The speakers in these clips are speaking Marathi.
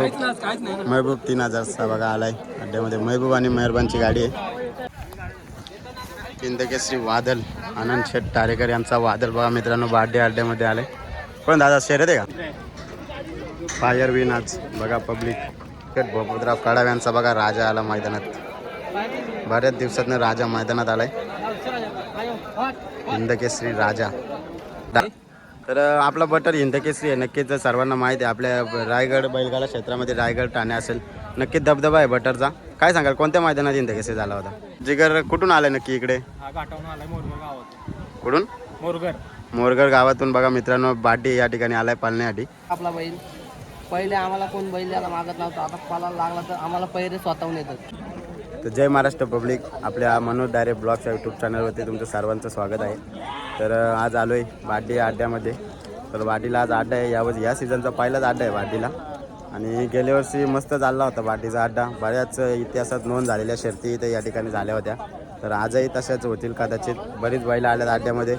महबूब 3000चा बघा आलाय अड्ड्यामध्ये. महबूब आणि मेहरबानची गाडी आहे. हिंदकेसरी वादल आनंद शेठ टारेकर यांचा वादल बघा मित्रांनो बाड्डे अड्ड्यामध्ये आले. पण दादा शर्यत आहे का? फायर विन आज बघा पब्लिक. शेठ भोपतराव कडाव यांचा बघा राजा आला मैदानात. बऱ्याच दिवसातनं राजा मैदानात आलाय. हिंदकेसरी राजा. तर आपला बटर हिंदकेसरी आहे. नक्कीच सर्वांना माहिती आहे आपल्या रायगड बैलगाडा क्षेत्रामध्ये रायगड ठाणे असेल नक्कीच दबदबा आहे बटरचा. काय सांगाल कोणत्या मैदानात हिंदकेसरी झाला होता? जिगर कुठून आलाय नक्की इकडे? कुठून? मोरगर गावातून बघा मित्रांनो बाड्डी या ठिकाणी आलाय पालण्यासाठी. आपला बैल पहिले आम्हाला कोण बैल द्यायला मागत नव्हता. आता पाला लागला तर आम्हाला पहिले स्वतःहून येतात. तर जय महाराष्ट्र पब्लिक. आपल्या मनोज डायरे ब्लॉग्स यूट्यूब चॅनलवरती तुमचं सर्वांचं स्वागत आहे. तर आज आलो आहे बाड्डी अड्ड्यामध्ये. तर बाड्डीला आज अड्डा आहे. या सीझनचा पहिलाच अड्डा आहे बाड्डीला. आणि गेल्या वर्षी मस्त चालला होता बाड्डीचा अड्डा. बऱ्याच इतिहासात नोंद झालेल्या शर्ती इथे या ठिकाणी झाल्या होत्या. तर आजही तशाच होतील कदाचित. बरीच बैलं आल्यात अड्ड्यामध्ये.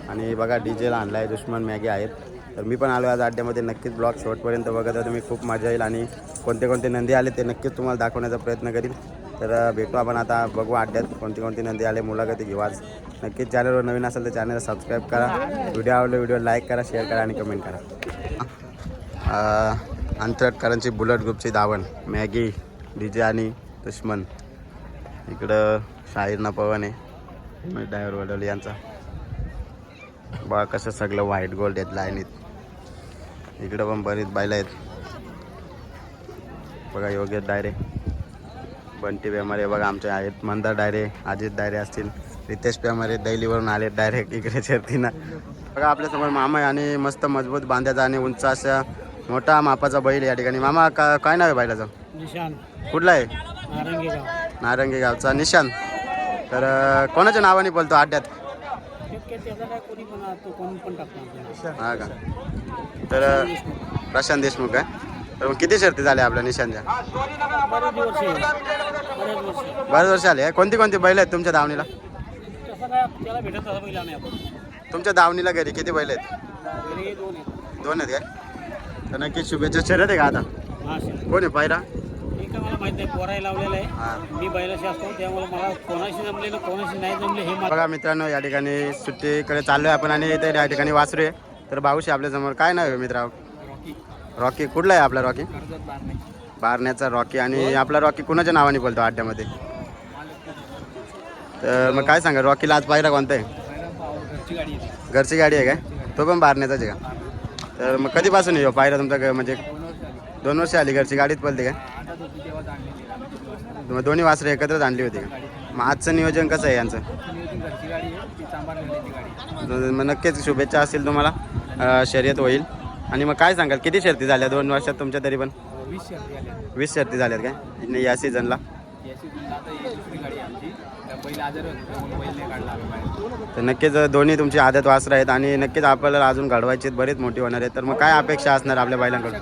आणि बघा डीजेला आणला आहे दुश्मन मॅगी आहेत. तर मी पण आलो आज अड्ड्यामध्ये. नक्कीच ब्लॉग शेवटपर्यंत बघत तुम्ही खूप मजा येईल. आणि कोणते कोणते नंदी आले ते नक्कीच तुम्हाला दाखवण्याचा प्रयत्न करील. तर भेटू आपण आता बघू अड्ड्यात कोणती कोणती नंदी आले मुलाखती घेऊ आज. नक्कीच चॅनलवर नवीन असेल तर चॅनलला सबस्क्राईब करा. व्हिडिओ आवडले व्हिडिओ लाईक करा, शेअर करा आणि कमेंट करा. अंतरटकरांची बुलेट ग्रुपची धावण मॅगी डीजे आणि दुश्मन. इकडं शाहीरना पवन आहे ड्रायव्हर वडवली यांचा. बघा कसं सगळं व्हाईट गोल्ड आहेत लाईनीत. इकडं पण बरीच बैलं आहेत बघा. योगेश डायरे बंटी बेमारे बघा आमचे आहेत. मंदार डायरे अजित डायरे असतील. रितेश बेमारे दैलीवरून आले डायरेक्ट इकडे शर्तीनं. बघा आपल्यासमोर मामा आहे आणि मस्त मजबूत बांध्याचा आणि उंच अशा मोठा मापाचा बैल या ठिकाणी. मामा काय नाव आहे बैलाचं? निशान. कुठला आहे? नारंगी गावचा निशान. तर कोणाच्या नावाने बोलतो अड्ड्यात? हा का? तर प्रशांत देशमुख आहे. तर मग किती शर्ती झाल्या आपल्या निशांच्या? बरेच वर्ष आले. कोणती कोणती बैल आहेत तुमच्या धावणीला? तुमच्या धावणीला घरी किती बैल आहेत? दोन आहेत काय? तर नक्कीच शुभेच्छा. शर्यत आहे का आता? कोण आहे पायरा? बघा मित्रांनो या ठिकाणी सुट्टीकडे चाललोय आपण आणि इथे या ठिकाणी वासरू आहे. तर भाऊशी आपल्यासमोर काय नाव आहे मित्रा? रॉकी. कुठला आहे आपला रॉकी? बारण्याचा रॉकी. आणि आपला रॉकी कुणाच्या नावाने बोलतो अड्ड्यामध्ये? तर मग काय सांगा रॉकीला आज पायरा कोणता आहे? घरची गाडी आहे काय? तो पण बारण्याचाच आहे का? तर मग कधीपासून येऊ पायरा तुमचा? म्हणजे 2 वर्ष आली घरची गाडीत पळते काय? मग दोन्ही वासरे एकत्रच आणली होती का? मग आजचं नियोजन कसं आहे यांचं? मग नक्कीच शुभेच्छा असतील तुम्हाला. शर्यत होईल. आणि मग काय सांगाल किती शर्ती झाल्या 2 वर्षात तुमच्या तरी पण? 20 शर्ती झाल्यात काय या सीझनला? तर नक्कीच दोन्ही तुमची आदत वासरं आहेत आणि नक्कीच आपल्याला अजून घडवायची बरीच मोठी होणार आहे. तर मग काय अपेक्षा असणार आपल्या बैलांकडून?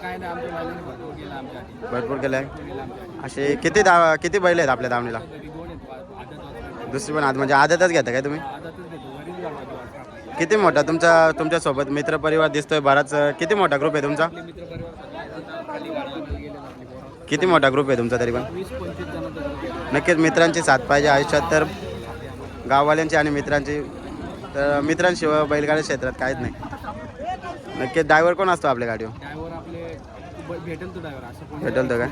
भरपूर केलं आहे. असे किती बैल आहेत आपल्या धावणीला? दुसरी पण म्हणजे आदतच घेता काय तुम्ही? किती मोठा तुमच्यासोबत मित्रपरिवार दिसतोय बराच. किती मोठा ग्रुप आहे तुमचा? किती मोठा ग्रुप आहे तुमचा तरी पण? नक्कीच मित्रांची साथ पाहिजे आयुष्यात. तर गाववाल्यांची आणि मित्रांची. तर मित्रांशिवाय बैलगाडी क्षेत्रात काहीच नाही. नक्कीच ड्रायव्हर कोण असतो आपल्या गाडीवर? भेटेल तो काय?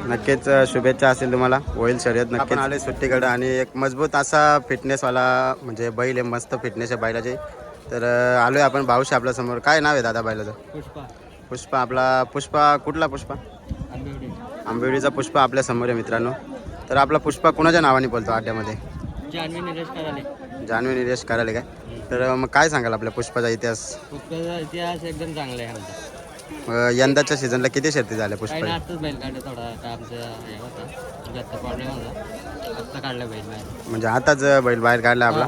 नक्कीच शुभेच्छा असेल तुम्हाला. होईल शर्यत. नक्कीच आले सुट्टीकडे आणि एक मजबूत असा फिटनेसवाला म्हणजे बैल आहे. मस्त फिटनेस आहे बैलाची. तर आलोय आपण भाऊशी आपल्या समोर. काय नाव आहे दादा बैलाचं? पुष्पा. आपला पुष्पा कुठला? पुष्पा आंबेवडीचा पुष्पा आपल्या समोर आहे मित्रांनो. तर आपला पुष्पा कुणाच्या नावाने बोलतो अड्ड्यामध्ये? जान्हवी निलेश कराले काय? तर मग काय सांगाल आपल्या पुष्पाचा इतिहास? इतिहास एकदम चांगला आहे आमचा. यंदाच्या सीझनला किती शर्ती झाल्या पुष्पा? म्हणजे आताच बैल बाहेर काढला आपला.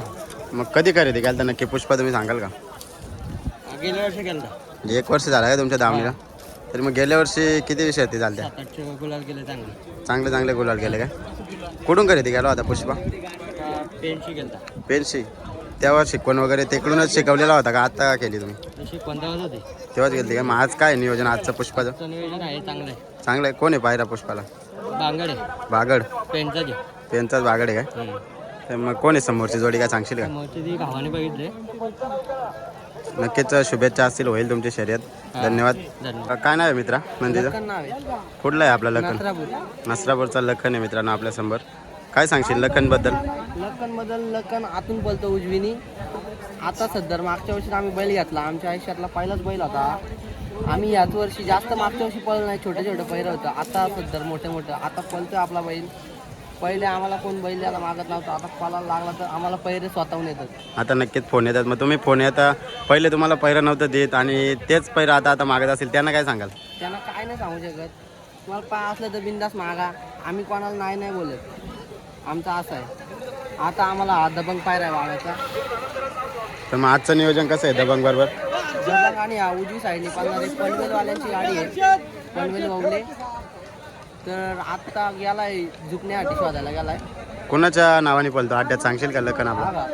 मग कधी खरेदी केला तर नक्की पुष्पा तुम्ही सांगाल का? गेल्या वर्षी केला. म्हणजे 1 वर्ष झाला आहे तुमच्या धावणीला. तर मग गेल्या वर्षी किती शर्ती झाल्या? गुलाल केले चांगले गुलाल केले काय? कुठून खरेदी केला होता पुष्पा? पेनशी केला. पेनशी. तेव्हा शिकवण वगैरे तिकडूनच शिकवलेला होता का आता केली तुम्ही? तशी 15 होते. तेव्हाच गेली का? मग आज काय नियोजन आजचं पुष्पाचं? आजचं नियोजन आहे चांगलं आहे. चांगलं आहे. कोण आहे पायरा पुष्पाला? बांगडे बागड पेनचा दे. त्यांचाच बागड आहे काय? तर मग कोण आहे समोरची जोडी काय सांगशील का? समोरची ती गावाने बघितले. नक्कीच शुभेच्छा असतील, होईल तुमची शर्यत. धन्यवाद. धन्यवाद. काय नाव आहे मित्रा नंदीचं? लखन नाव आहे. कुठला आहे आपला लखन? नसरापूर. नसरापूरचा लखन आहे मित्रांनो आपल्यासमोर. काय सांगशील लखनबद्दल? लखन आतून बोलतो उजवीनी. आता सध्या मागच्या वर्षी आम्ही बैल घेतला, आमच्या आयुष्यातला पहिलाच बैल होता. आम्ही याच वर्षी जास्त मागच्या वर्षी पळलं नाही, छोटे छोटे पैर होतं. आता सध्या मोठे आता पळतोय आपला बैल. पहिले आम्हाला कोण बैल द्यायला मागत नव्हतं, आता पळायला लागला तर आम्हाला पैरे स्वतःहून येतात. आता नक्कीच फोन येतात. मग तुम्ही फोन येता पहिले तुम्हाला पैरं नव्हतं देत आणि तेच पैरं आता मागत असेल, त्यांना काय सांगाल? त्यांना काय नाही सांगू शकत. तुम्हाला पाय असलं तर बिंदास मागा, आम्ही कोणाला नाही बोलत. आमचं असं आहे. आता आम्हाला हा दबंग पायरा आहे वागायचा. तर मग आजचं नियोजन कसं आहे दबंग बरोबर? दबंग आणि हा उजवी साईडने पळणारी पनवेलवाल्यांची गाडी आहे, पनवेल ववले. तर आत्ता गेलाय झुकण्यासाठी शोधायला गेलाय. कोणाच्या नावाने पळतो अड्ड्यात सांगशील का लखन हा आपला? का?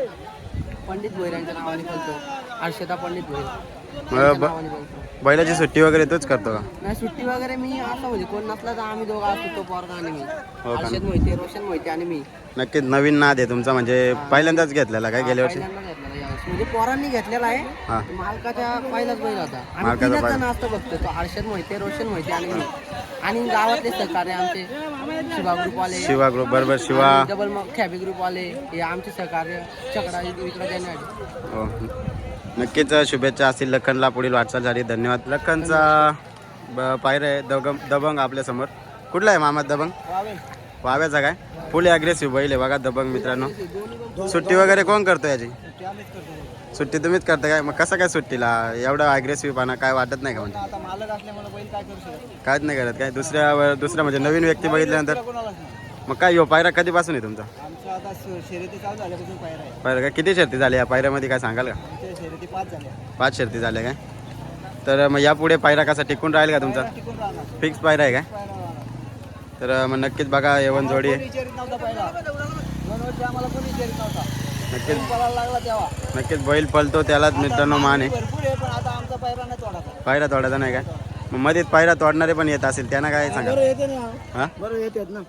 पंडित भोईरांच्या नावाने बोलतो. हर्षदा पंडित भोईर मग त्यांच्या नावाने बोलतो. बैलाची सुट्टी वगैरे तोच करतो का? नाही सुट्टी वगैरे मी असं म्हणजे कोण नसला तर आम्ही दोघं असतो, तो पोरगा आणि मी. हो का? हर्षद मोहिते, रोशन मोहिते आणि मी. नक्कीच नवीन नाद आहे तुमचा, म्हणजे पहिल्यांदाच घेतलेला काय गेल्या वर्षी? पहिल्यांदा घेतलेला यावर्षी. म्हणजे पोरांनी घेतलेला हा. आहे. मालकाच्या पहिलाच बैल होता. आम्ही मालकाचा तीनच बैल. जण असतो बघतो, तो हर्षद मोहिते, रोशन मोहिते आणि मी. आणि गावातले सहकार्य आमचे शिवा ग्रुपवाले, शिवा ग्रुप बरोबर. शिवा डबल मग खॅबी ग्रुपवाले, हे आमचे सहकार्य चकडा इकडे देण्यासाठी. हो. नक्कीच शुभेच्छा असतील लखनला पुढील वाटचालसाठी. धन्यवाद. लखनचा पायरा आहे दबंग आपल्यासमोर. कुठला आहे मामा दबंग? वाव्याचा काय? फुल ॲग्रेसिव्ह बैल आहे बघा दबंग मित्रांनो. सुट्टी वगैरे कोण करतो याची? सुट्टी तुम्हीच करता काय? मग कसं काय सुट्टीला एवढा ॲग्रेसिव्ह पाना काय वाटत नाही का? म्हणजे आता मालक असल्यामुळे बैल काय करू शकत? काहीच नाही करत काय? दुसऱ्या म्हणजे नवीन व्यक्ती बघितल्यानंतर मग काय यो पायरा कधीपासून आहे तुमचा? आमच्या आता शर्यती चालू झाल्यापासून पायरा आहे. पायरा काय किती शर्ती झाल्या या पायऱ्यामध्ये काय सांगाल का? आमच्या शर्यती 5 झाल्या. 5 शर्ती झाल्या काय? तर मग यापुढे पायरा कसा टिकून राहील का तुमचा? टिकून राहणार. फिक्स पायरा आहे काय? पायरा राहणार. तर मग नक्कीच बघा येवन जोडी आहे. विचारित नव्हता पहिला. 2 वर्ष आम्हाला कोणी विचारित नव्हता. नक्कीच पळायला लागला तेव्हा. नक्कीच बैल पळतो त्यालाच मित्रांनो मान आहे. भरपूर आहे पण आता आमचा पायरा नाही तोडायचा. पायरा तोडायचा नाही काय? मग मध्ये पायरा तोडणारे पण येत असेल, त्यांना काय सांगा? येते ना. हा? बरोबर येतात ना.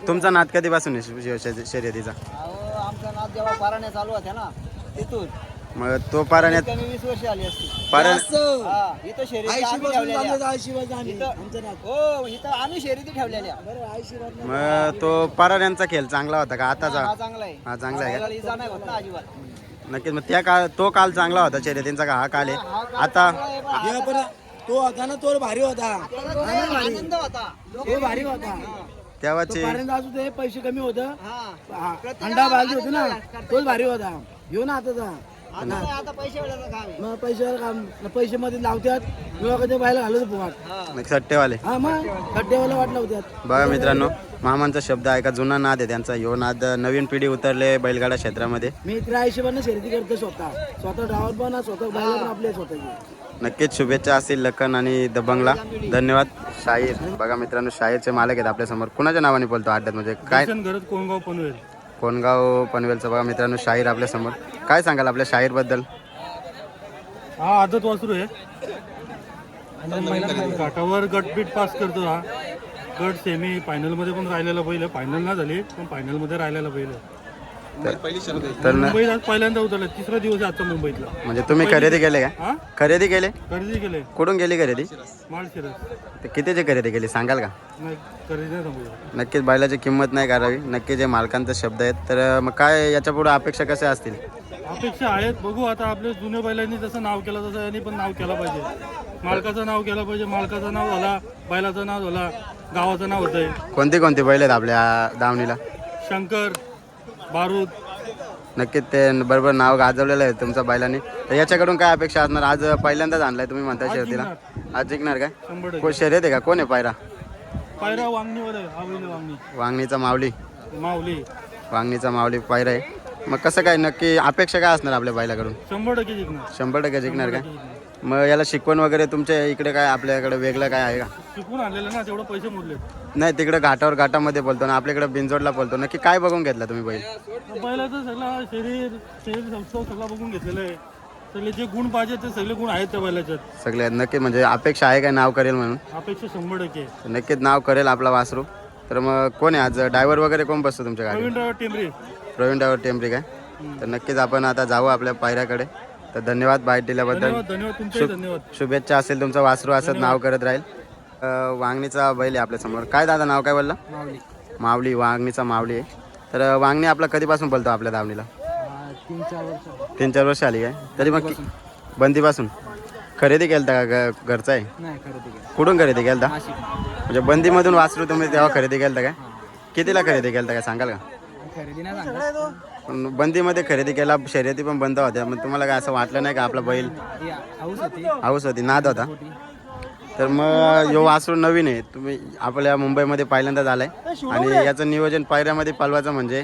तुमचा नाद कधीपासून आहे शर्यतीचा? अहो आमचा नाद जेव्हा पाराण्या चालू होत्या ना तिथून मग तो पाराण्यात कमी 20 वर्ष आली असती. पारा हा, इथं शर्यती आम्ही ठेवलेल्या. हो इथं आम्ही शर्यती ठेवलेल्या. मग तो पाराण्यांचा खेळ चांगला होता का आताचा? हा चांगला आहे. हा चांगला आहे का? बैलाला इजा नाही होत ना अजिबात. नक्कीच. मग त्या काळ तो काल चांगला होता शर्यतींचा का हा काल आहे आता? तो होता ना तो भारी होता. आनंद होता. तो भारी होता. तेव्हाची ते पैसे कमी होतं. अंडा भाजी होती ना तोच भारी होता. घेऊ ना आता पैसे मग पैशावर काम पैसे मध्ये लावतात किंवा कधी बायला घालत फुगाट सट्टेवाले. हा मग खड्डेवाला वाट लावतात. बघा मित्रांनो मामांचा शब्द आहे का? जुना नाद आहे त्यांचा. यो नाद नवीन पिढी उतरले बैलगाडा क्षेत्रामध्ये. मी 83 पण शर्यती करतो स्वतः ड्रायव्हर पण स्वतः बैल पण आपले स्वतःचे. नक्कीच शुभेच्छा असतील लखन आणि दबंगला. धन्यवाद. शाहीर बघा मित्रांनो शाहीरचे मालक आहेत आपल्यासमोर. कुणाच्या नावाने बोलतो अड्ड्यात म्हणजे काय? कोणगाव पनवेल. कोणगाव पनवेलचं बघा मित्रांनो शाहीर आपल्यासमोर. काय सांगाल आपल्या शाहीर बद्दल? हा आदत वासरू आहे. घाटावर गटबीट पास करतो हा. गट सेमी फायनल मध्ये पण राहिलेला बैल आहे. फायनल ना झाली पण फायनल मध्ये राहिलेला बैल आहे. तर मुंबईत आज पहिल्यांदा उतरला. 3रा दिवस आहे आजचा मुंबईतला. म्हणजे तुम्ही खरेदी केले का? हा खरेदी केले? खरेदी केले कुठून गेली खरेदी? माळशिरस. ते कितीची खरेदी केली सांगाल का? नाही खरेदी नाही सांगू. नक्कीच बैलाची किंमत नाही करावी. नक्कीच हे मालकांचा शब्द आहेत. तर मग काय याच्या पुढे अपेक्षा कशा असतील? अपेक्षा आहेत बघू आता. आपल्या जुन्या बैलांनी जसं नाव केलं तसं यांनी पण नाव केलं पाहिजे. मालकाचं नाव केलं पाहिजे. मालकाचं नाव झाला, बैलाचं नाव झाला, गावाचं नाव होतंय. कोणती कोणती बैल आहेत आपल्या दावणीला? शंकर, बारूद. नक्कीच ते बरोबर नाव गाजवलेलं आहे तुमच्या बैलांनी. तर याच्याकडून काय अपेक्षा असणार? आज पहिल्यांदाच आणलाय तुम्ही म्हणता शर्यतीला. आज जिंकणार काय? 100%. कोण शर्यत आहे का? कोण आहे पायरा? पायरा वांगणीवर आहे. आवळी वांगणी वांगणीचा माऊली. माऊली. वांगणीचा माऊली पायरा आहे. मग कसं काय नक्की अपेक्षा काय असणार आपल्या बैलाकडून? 100% जिंकणार. 100% जिंकणार काय? मग याला शिकवण वगैरे तुमच्या इकडे काय आपल्याकडे वेगळं काय आहे का? शिकून आणलेलं ना, तेवढं पैसे मोडले. नाही, तिकडे घाटामध्ये बोलतो ना, आपल्याकडे बिंजोडला बोलतो. नक्की काय बघून घेतला तुम्ही बैल? बैलाचं सगळं शरीर सौष्ठव सगळं बघून घेतलेलं आहे. सगळे जे गुण पाहिजे ते सगळे गुण आहेत त्या बैलाच्यात. सगळे नक्की म्हणजे अपेक्षा आहे काय नाव करेल म्हणून? अपेक्षा 100% आहे. नक्कीच नाव करेल आपला वासरू. तर मग कोण आहे आज ड्रायव्हर वगैरे कोण बसतो तुमच्या गाडीत? प्रवीण ड्रायव्हर टेंबरे. प्रवीण ड्रायव्हर टेंबरी काय? तर नक्कीच आपण आता जाऊ आपल्या पायऱ्याकडे. तर धन्यवाद बाईट दिल्याबद्दल. धन्यवाद तुमचे धन्यवाद. शुभेच्छा असेल तुमचं वासरू असत नाव करत राहील. वांगणीचा बैल आहे आपल्या समोर. काय दादा नाव काय बोलला? माऊली. माऊली, वांगणीचा माऊली आहे. तर वांगणी आपला कधीपासून बोलतो आपल्या दावणीला? 3-4 वर्ष. 3-4 वर्ष आली काय? तरी मग बंदीपासून खरेदी केलता का घरचा आहे? नाही खरेदी केली. कुठून खरेदी केलता? नाशिक. म्हणजे बंदीमधून वासरू तुम्ही तेव्हा खरेदी केलता काय? कितीला खरेदी केलता काय सांगाल का? खरेदी नाही सांगत. पण बंदीमध्ये खरेदी केला, शर्यती पण बंद होत्या. मग तुम्हाला काय असं वाटलं नाही का आपला बैल हाऊस होती. हाऊस होती, नाद होता? तर मग यो वासरू नवीन आहे, तुम्ही आपल्या मुंबईमध्ये पहिल्यांदाच आलाय आणि याचं नियोजन पायऱ्यामध्ये पालवायचं म्हणजे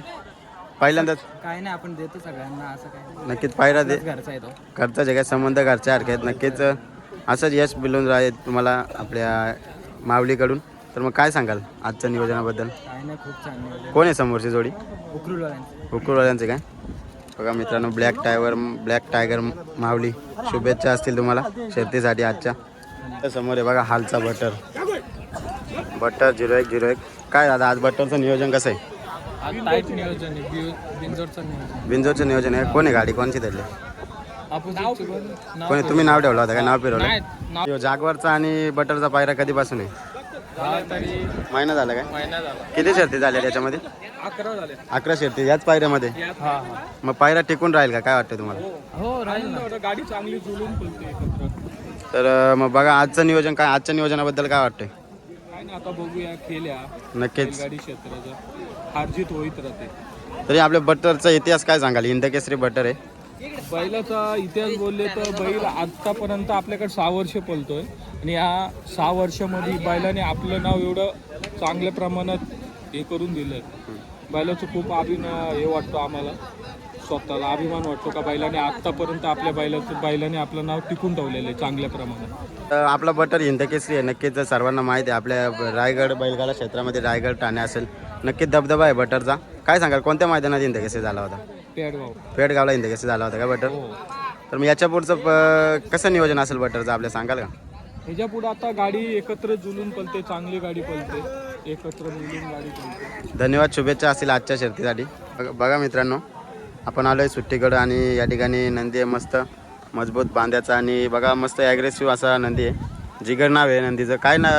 पहिल्यांदाच. काय नाही, आपण देतो सगळ्यांना, असं काय नक्कीच पायऱ्या दे, घरचा आहे तो. घरचा जे काय संबंध घरच्यासारखे आहेत. नक्कीच असंच यश मिळून राहील तुम्हाला आपल्या माऊलीकडून. तर मग काय सांगाल आजच्या नियोजनाबद्दल? काय नाही, खूप छान नियोजन. कोण आहे समोरची जोडी? उकरूलवाल्यांचं. उकळवाल्यांचे काय? बघा मित्रांनो, ब्लॅक टायगर माऊली. शुभेच्छा असतील तुम्हाला शर्तीसाठी आजच्या. त्या समोर आहे बघा हालचा बटर 0101. काय दादा आज बटरचं नियोजन कसं आहे? टाईट नियोजन आहे, बिंजोडचं नियोजन. बिंजोरचं नियोजन आहे. कोण आहे गाडी कोणची धरली? कोणी तुम्ही नाव ठेवलं होतं काय? नाव फिरवलं? यो जागवारचा आणि बटरचा पायरा कधीपासून आहे? महिना झाला काय? किती शर्ती झाल्या त्याच्यामध्ये? 11 झाले. 11 शर्ती याच पायऱ्यामध्ये. मग पायरा टिकून राहील का? काय वाटतं तुम्हाला? हो राहील ना. गाडी चांगली जुळून पळते. तर मग बघा आजचं नियोजन काय? आजच्या नियोजनाबद्दल काय वाटतंय? काय ना, आता बघूया खेळ्या. नक्कीच गाडी क्षेत्राचं हारजीत होईत राहते. तरी आपल्या बटरचा इतिहास काय सांगाल? हिंदकेसरी बटर आहे. बैलाचा इतिहास बोलले तर बैल आत्तापर्यंत आपल्याकडे 6 वर्ष पळतोय आणि या 6 वर्षामध्ये बैलाने आपलं नाव एवढं चांगल्या प्रमाणात हे करून दिलं. बैलाचं खूप हे वाटतो आम्हाला, स्वतःला अभिमान वाटतो का बैलाने आत्तापर्यंत बैलाने आपलं नाव टिकून ठेवलेलं आहे चांगल्या प्रमाणात. आपला बटर हिंदकेसरी आहे. नक्कीच सर्वांना माहिती आहे आपल्या रायगड बैलगाडा क्षेत्रामध्ये रायगड ठाणे असेल, नक्कीच दबदबा आहे बटरचा. काय सांगाल कोणत्या मैदानात हिंदकेसरी झाला होता? पेडगावला हिंदकेसरी झाला होता का बटर? तर मग याच्या पुढचं कसं नियोजन असेल बटरचं आपल्या सांगाल का? ह्याच्या पुढे आता गाडी एकत्र जुलून पळते, चांगली गाडी पळते, एकत्र मिळून गाडी पळते. धन्यवाद, शुभेच्छा असतील आजच्या शर्तीसाठी. बघा मित्रांनो, आपण आलोय सुट्टीकडं आणि या ठिकाणी नंदी आहे मस्त मजबूत बांध्याचा आणि बघा मस्त ॲग्रेसिव्ह असा नंदी आहे. जिगर नाव आहे नंदीचं. काय ना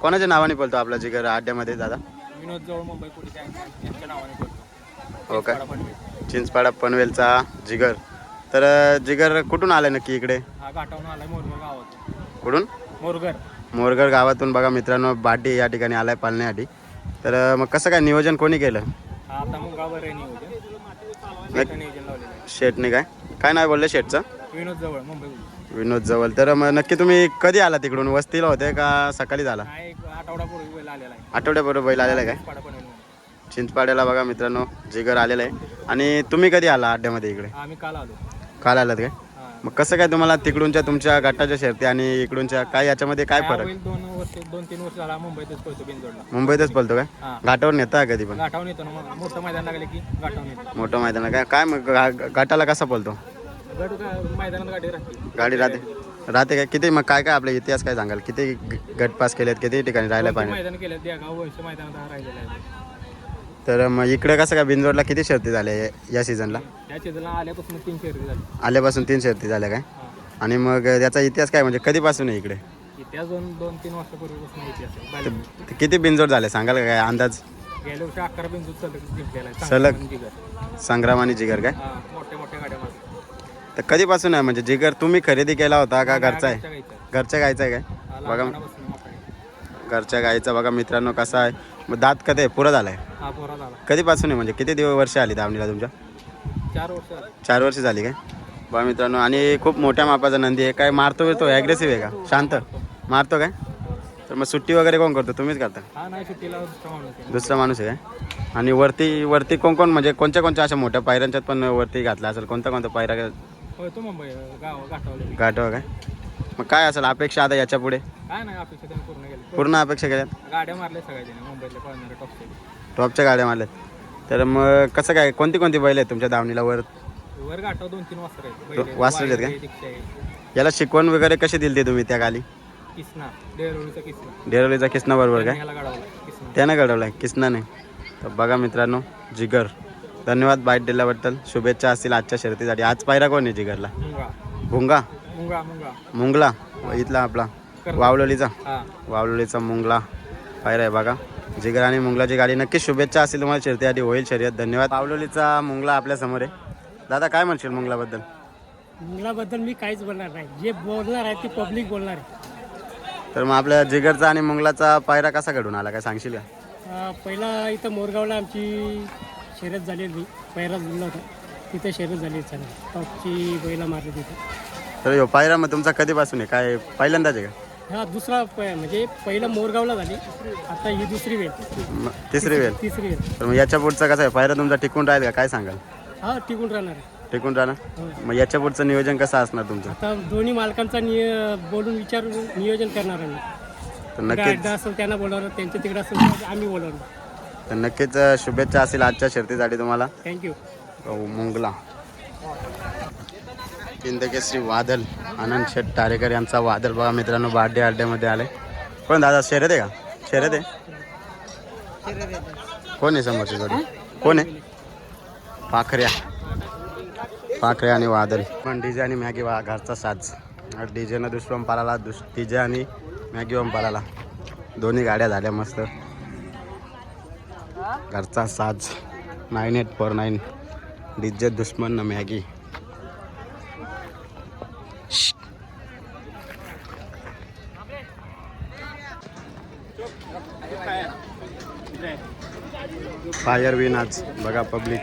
कोणाच्या नावाने बोलतो आपला जिगर अड्ड्यामध्ये दादा? विनोद जवळ मुंबई पुढे यांच्या नावाने पळतो. हो का? चिंचपाडा पनवेलचा जिगर. तर जिगर कुठून आलाय नक्की इकडे? हा घाटावून आलाय मोरगर गावात. कुठून? मोरगर गावातून बघा मित्रांनो बाटी या ठिकाणी आलाय पालण्यासाठी. तर मग कसं काय नियोजन कोणी केलं? आता मग गावावर नियोजन लावलेलं. शेटने काय नाव बोललं शेटचं? विनोद जवळ मुंबई. विनोद जवळ. तर मग नक्की तुम्ही कधी आला तिकडून? वस्तीला होते का सकाळी झाला? एक आठवडापूर्वी बैल आलेला आहे. आठवड्याबरोबर बैल आलेला आहे काय? चिंचपाड्याला बघा मित्रांनो जिगर आलेला आहे. आणि तुम्ही कधी आला अड्ड्यामध्ये इकडे? आम्ही काल आलो. काल आलात काय? मग कसं काय तुम्हाला तिकडूनच्या तुमच्या गटाच्या शर्ती आणि इकडूनच्या काय याच्यामध्ये काय फरक? 2-3 वर्ष झाला मुंबईतच पळतो बिनजोडला. मुंबईतच पळतो काय? हा. घाटावर नेता कधी पण? घाटावून येतो ना, मोठं मैदान लागले की घाटावून येतो. मोठं मैदान काय काय मग घाटाला कसा पळतो? मैदानात गाडी राहते. गाडी राहते काय? किती मग काय आपला इतिहास काय सांगाल? किती गट पास केलेत? किती ठिकाणी राहायला पाहिजे? मैदान केलं देगाव वंश मैदानात राहिलेलं आहे. तर मग इकडे कसं काय बिनजोडला किती शर्ती झाल्या या सीझनला? या सीझनला आल्यापासून 3 शर्यती झाली. आल्यापासून 3 शर्ती झाल्या काय? आणि मग त्याचा इतिहास काय म्हणजे कधीपासून आहे इकडे? इतिहास 2-3 वर्षापूर्वीपासून इतिहास आहे. तर किती बिनजोड झाले सांगाल का काय अंदाज? गेल्या वर्षी 11 बिनजोड सलग जिंकलेला आहे. सलग संग्राम आणि जिगर काय? मोठ्या गाड्या मारतात. तर कधीपासून आहे म्हणजे जिगर तुम्ही खरेदी केला होता का घरचा आहे? गायचं. घरच्या गायचा आहे काय? बघा लहानपणापासून मोठा आहे. घरच्या गायचा बघा मित्रांनो कसा आहे. मग दात कधी आहे? पुरा झालाय? हा पोरा झाला. कधीपासून आहे म्हणजे किती वर्ष आली दावणीला तुमच्या? 4 वर्ष झाली. 4 वर्ष झाली काय? बघा मित्रांनो आणि खूप मोठ्या मापाचा नंदी आहे. काय मारतो तो ॲग्रेसिव्ह आहे का? शांत मारतो काय? तर मग सुट्टी वगैरे कोण करतो? तुम्हीच करता? हा नाही, सुट्टीला दुसरा माणूस आहे काय? आणि वरती कोण म्हणजे कोणत्या अशा मोठ्या पायऱ्यांच्यात पण वरती घातला असेल? कोणता पायरा होय तो मुंबई घाटावले. गाठवा काय? मग काय असेल अपेक्षा आता याच्या पुढे? काय नाही अपेक्षा त्यांनी पूर्ण केली. पूर्ण अपेक्षा केल्यात? गाड्या मारल्या सगळ्या त्यांनी मुंबईतल्या पळणाऱ्या टॉपचे. टॉपच्या गाड्या मारल्यात. तर मग कसं काय, कोणती कोणती बैल आहेत तुमच्या दावणीला? वर घाटावर 2-3 वासरं आहेत. वासरं आहेत का? दीक्षा आहे, याला शिकवण वगैरे कशी दिली ते तुम्ही त्या खाली? किसना डेरोळीचा किसना. डेरोलीचा किसना बरोबर काय? ह्याला गाडवला किसना. त्यानं घडवलाय, किसनाने. तर बघा मित्रांनो, जिगर धन्यवाद बाईट दिल्याबद्दल. शुभेच्छा असतील आजच्या शर्यतीसाठी. आज पायरा कोण आहे जिगरला? मुंगा भुंगा मुंगा मुंगा मुंगला इथला आपला वावलोलीचा हा. वावलोलीचा मुंगला पायरा आहे बघा. जिगर आणि मुंगलाची गाडी. नक्कीच शुभेच्छा असतील तुम्हाला शर्यतीसाठी. होईल शर्यत. धन्यवाद. वावलोलीचा मुंगला आपल्या समोर आहे. दादा काय म्हणशील मुंगलाबद्दल? मुंगलाबद्दल मी काहीच बोलणार नाही. जे बोलणार आहे ते पब्लिक बोलणार आहे. तर मग आपल्या जिगरचा आणि मुंगलाचा पायरा कसा घडून आला काय सांगशील का? पहिला इथं मोरगावला आमची शर्यत झालेली, पैरा जुळला होता, तिथे शर्यत झाली चांगली. टॉपची बैला मारली तिथे. तर ह्यो पायरा मग तुमचा कधीपासून आहे? काय पहिल्यांदाच आहे का? हा दुसरा म्हणजे पहिला मोरगावला झाली, आता ही दुसरी वेळ, तिसरी वेळ. तिसरी वेळ. तर मग याच्या पुढचा कसा आहे पायरा तुमचा? टिकून राहील का? काय सांगाल? हा टिकून राहणार आहे. टिकून राहणार. मग याच्या पुढचं नियोजन कसं असणार तुमचं? आता दोन्ही मालकांचा बोलून विचारून नियोजन करणार आहे. तर नक्कीच अड्डा असेल त्यांना बोलवणार, त्यांच्या तिकडे असेल तर आम्ही बोलवणार. तर नक्कीच शुभेच्छा असेल आजच्या शर्यतीसाठी तुम्हाला. थँक्यू. मुंगला हिंदकेसरी वादल आनंद शेठ तारेकर यांचा वादल बघा मित्रांनो बाड्डे अड्ड्यामध्ये आले. कोण दादा शर्यत आहे का? शर्यत आहे. कोण आहे समोरची जोडी? कोण आहे? पाखऱ्या आणि वादल. पण डीजे आणि मॅगी घरचा साज. डीजेनं दुष्पंपाला डीजे आणि मॅगी वंपाला दोन्ही गाड्या झाल्या मस्त. घरचा साज 9849 डीजे दुश्मन न मॅगी. फायर विन आज बघा पब्लिक.